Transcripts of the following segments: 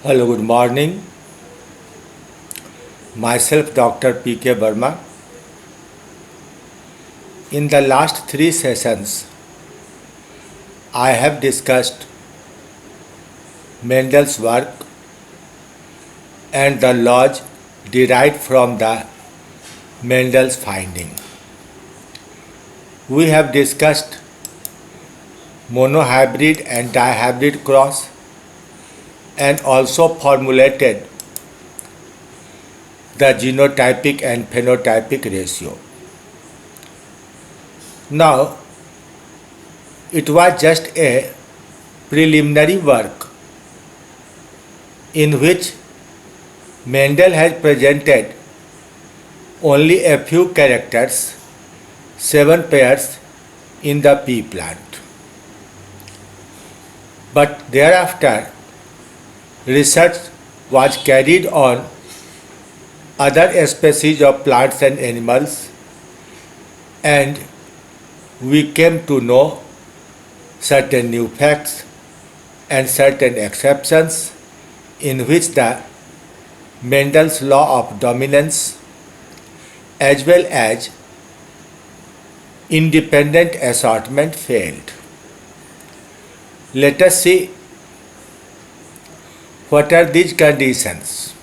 Hello, good morning. Myself, Dr. P.K. Verma. In the last three sessions, I have discussed Mendel's work and the laws derived from the Mendel's finding. We have discussed monohybrid and dihybrid cross and also formulated the genotypic and phenotypic ratio. Now, it was just a preliminary work in which Mendel has presented only a few characters, 7 pairs in the pea plant. But thereafter, research was carried on other species of plants and animals, and we came to know certain new facts and certain exceptions in which the Mendel's law of dominance as well as independent assortment failed. Let us see what are these conditions.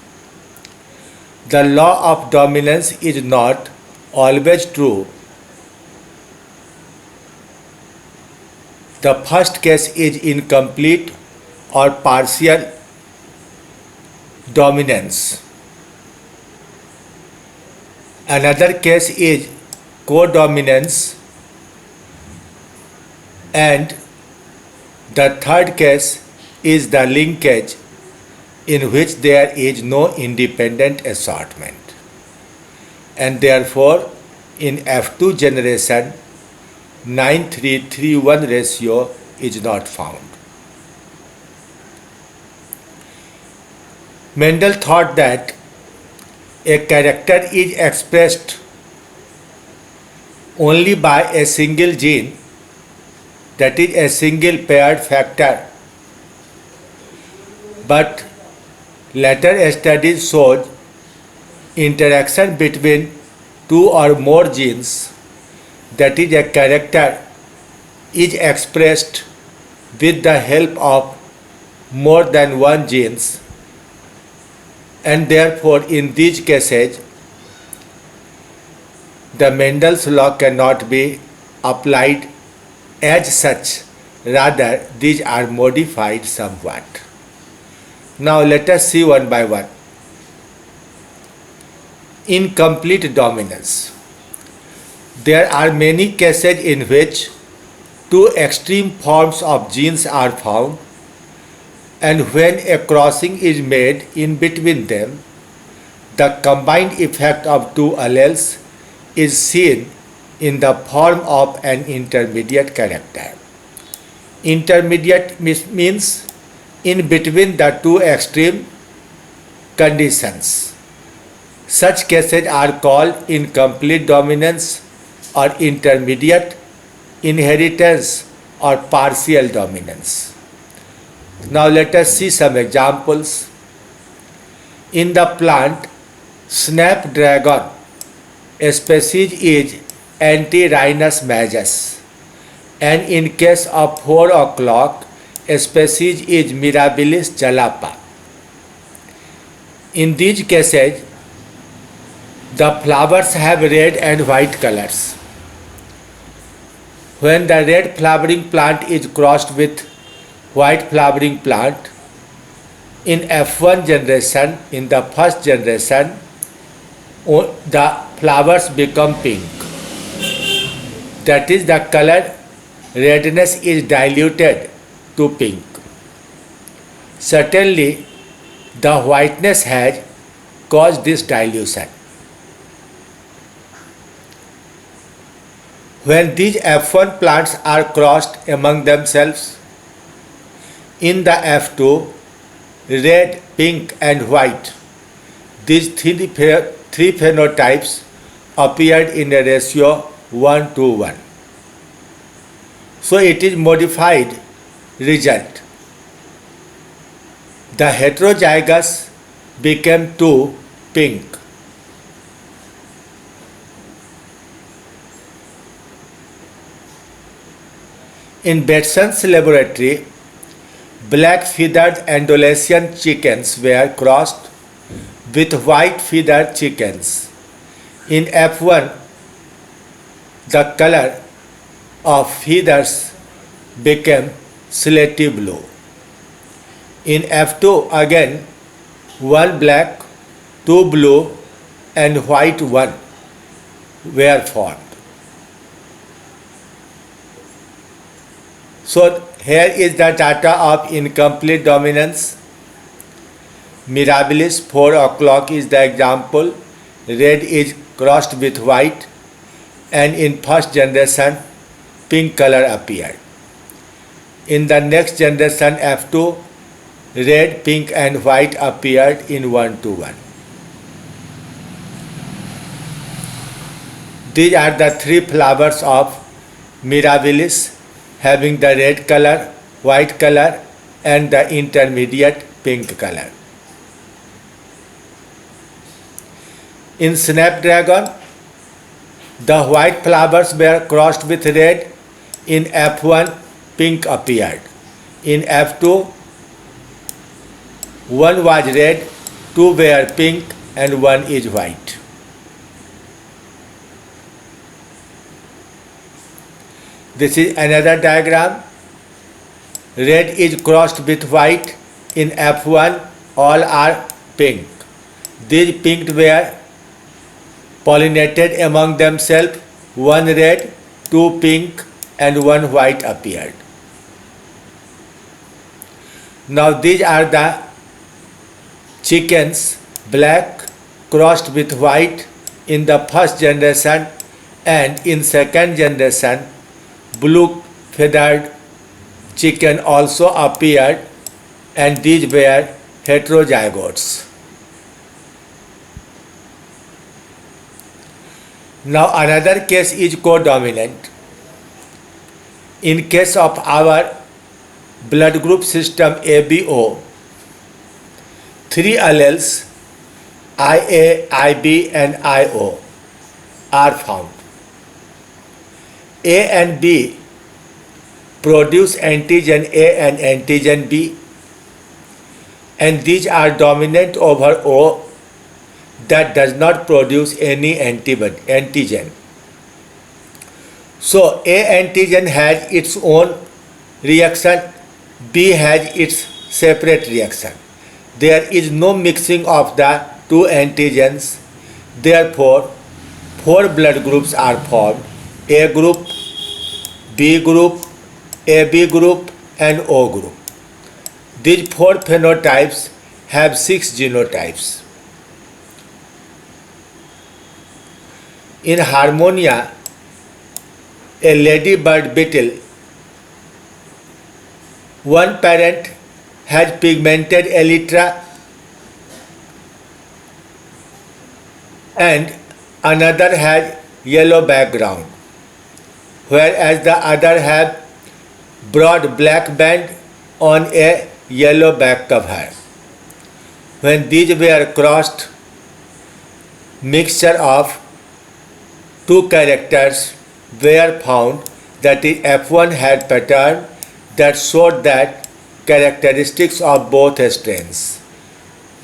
The law of dominance is not always true. The first case is incomplete or partial dominance. Another case is codominance, and the third case is the linkage in which there is no independent assortment, and therefore in F2 generation 9:3:1 ratio is not found. Mendel thought that a character is expressed only by a single gene, that is a single paired factor, but later studies showed interaction between two or more genes, that is a character is expressed with the help of more than one genes, and therefore in these cases the Mendel's law cannot be applied as such, rather these are modified somewhat. Now let us see one by one. Incomplete dominance. There are many cases in which two extreme forms of genes are found, and when a crossing is made in between them, the combined effect of two alleles is seen in the form of an intermediate character. Intermediate means in between the two extreme conditions. Such cases are called incomplete dominance or intermediate inheritance or partial dominance. Now let us see some examples. In the plant snapdragon, a species is Antirhinus majus, and in case of 4 o'clock, a species is Mirabilis jalapa. In these cases, the flowers have red and white colors. When the red flowering plant is crossed with white flowering plant, in F1 generation, in the first generation, the flowers become pink. That is, the color redness is diluted to pink. Certainly, the whiteness has caused this dilution. When these F1 plants are crossed among themselves, in the F2, red, pink and white, these three phenotypes appeared in a ratio 1:1. So it is modified result. The heterozygous became too pink. In Batson's laboratory, black feathered Andalusian chickens were crossed with white feathered chickens. In F1, the color of feathers became slaty blue. In F2 again, one black, two blue and white one were formed. So here is the data of incomplete dominance. Mirabilis 4 o'clock is the example. Red is crossed with white, and in first generation pink color appeared. In the next generation F2, red, pink and white appeared in 1-to-1. These are the three flowers of Mirabilis, having the red color, white color and the intermediate pink color. In Snapdragon, the white flowers were crossed with red. In F1, pink appeared. In F2, one was red, two were pink and one is white. This is another diagram. Red is crossed with white. In F1, all are pink. These pink were pollinated among themselves. One red, two pink and one white appeared. Now these are the chickens, black crossed with white in the first generation, and in second generation blue feathered chicken also appeared, and these were heterozygotes. Now another case is codominant. In case of our blood group system ABO, three alleles IA, IB and IO are found. A and B produce antigen A and antigen B, and these are dominant over O that does not produce any antigen. So A antigen has its own reaction, B has its separate reaction. There is no mixing of the two antigens. Therefore, four blood groups are formed: A group, B group, AB group and O group. These four phenotypes have 6 genotypes. In Harmonia, a ladybird beetle, one parent has pigmented elytra and another has yellow background, whereas the other have broad black band on a yellow back cover. When these were crossed, mixture of two characters were found, that is F1 had pattern that showed that characteristics of both strains.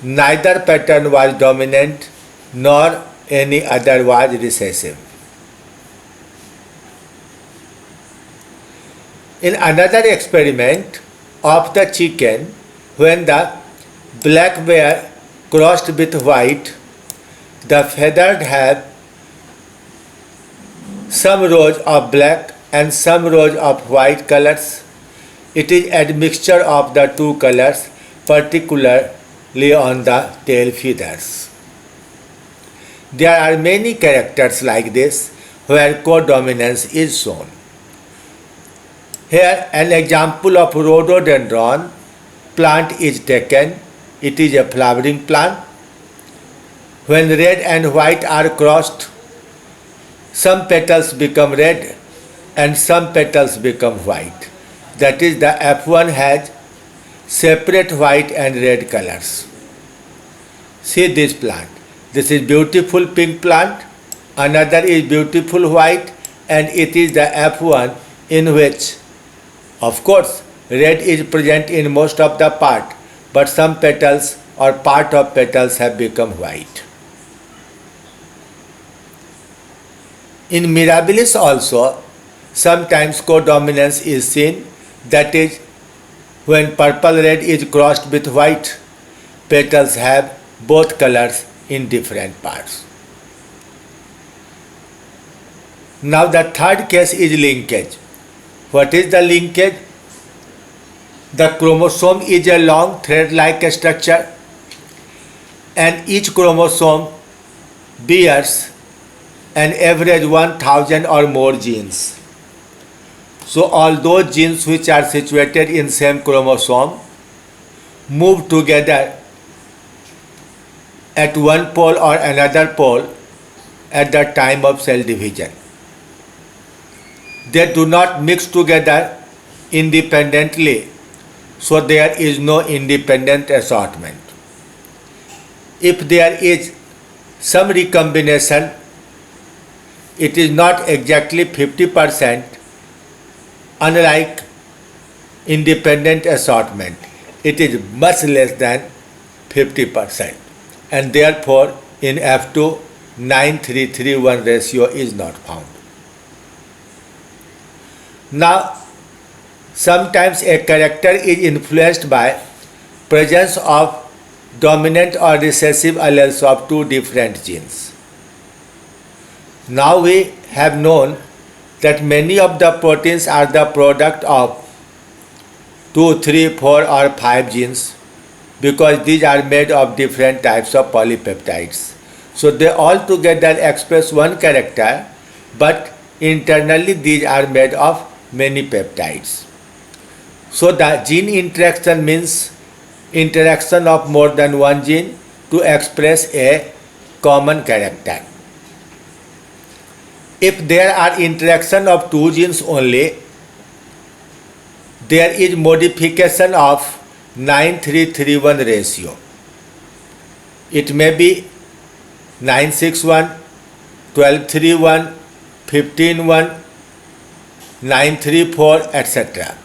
Neither pattern was dominant nor any other was recessive. In another experiment of the chicken, when the black were crossed with white, the feathered have some rows of black and some rows of white colors. It is admixture of the two colors, particularly on the tail feathers. There are many characters like this where codominance is shown. Here an example of rhododendron plant is taken. It is a flowering plant. When red and white are crossed, some petals become red and some petals become white. That is, the F1 has separate white and red colors. See this plant. This is beautiful pink plant, another is beautiful white, and it is the F1 in which, of course, red is present in most of the part, but some petals or part of petals have become white. In mirabilis also, sometimes codominance is seen, that is, when purple red is crossed with white, petals have both colors in different parts. Now the third case is linkage. What is the linkage? The chromosome is a long thread-like structure, and each chromosome bears an average 1000 or more genes. So all those genes which are situated in same chromosome move together at one pole or another pole at the time of cell division. They do not mix together independently, so there is no independent assortment. If there is some recombination, it is not exactly 50%, unlike independent assortment. It is much less than 50%, and therefore in F2, 9:3:3:1 ratio is not found. Now, sometimes a character is influenced by presence of dominant or recessive alleles of two different genes. Now we have known that many of the proteins are the product of 2, 3, 4 or 5 genes, because these are made of different types of polypeptides. So they all together express one character, but internally these are made of many peptides. So the gene interaction means interaction of more than one gene to express a common character. If there are interaction of two genes only, there is modification of 9:3:3:1 ratio. It may be 9:6:1, 12:3:1, 15:1, 9:3:4, etc.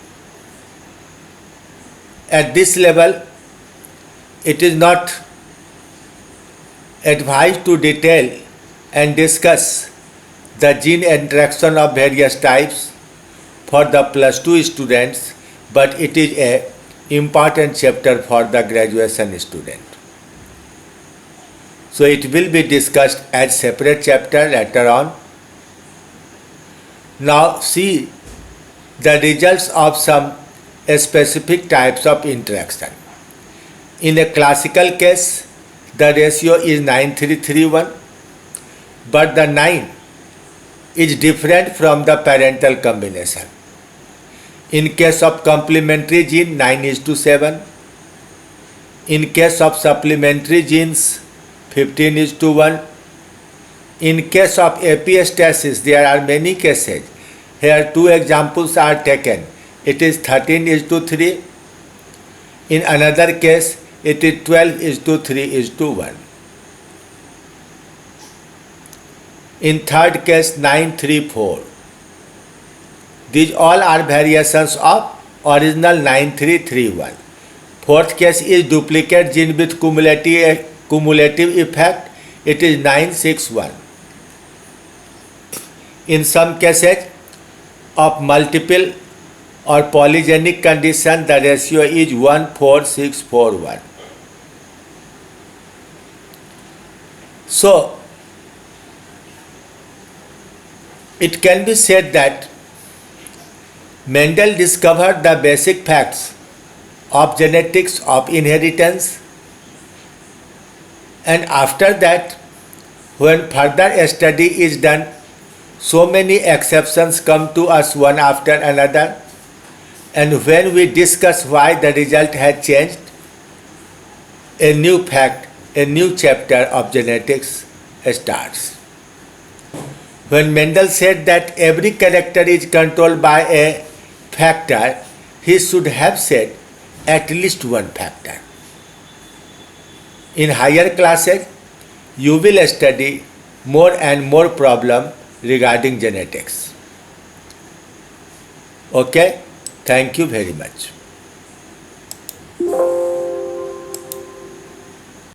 At this level, it is not advised to detail and discuss the gene interaction of various types for the +2 students, but it is a important chapter for the graduation student. So it will be discussed as separate chapter later on. Now see the results of some specific types of interaction. In a classical case, the ratio is 9:3:3:1, but the 9 is different from the parental combination. In case of complementary gene, 9:7. In case of supplementary genes, 15:1. In case of epistasis, there are many cases. Here two examples are taken. It is 13:3. In another case, it is 12:3:1. In third case, 9:3:4. These all are variations of original 9:3:3:1. Fourth case is duplicate gene with cumulative effect. It is 9:6:1. In some cases of multiple or polygenic condition, the ratio is 1:4:6:4:1. So, it can be said that Mendel discovered the basic facts of genetics of inheritance, and after that, when further study is done, so many exceptions come to us one after another, and when we discuss why the result has changed, a new fact, a new chapter of genetics starts. When Mendel said that every character is controlled by a factor, he should have said at least one factor. In higher classes, you will study more and more problem regarding genetics. Okay, thank you very much.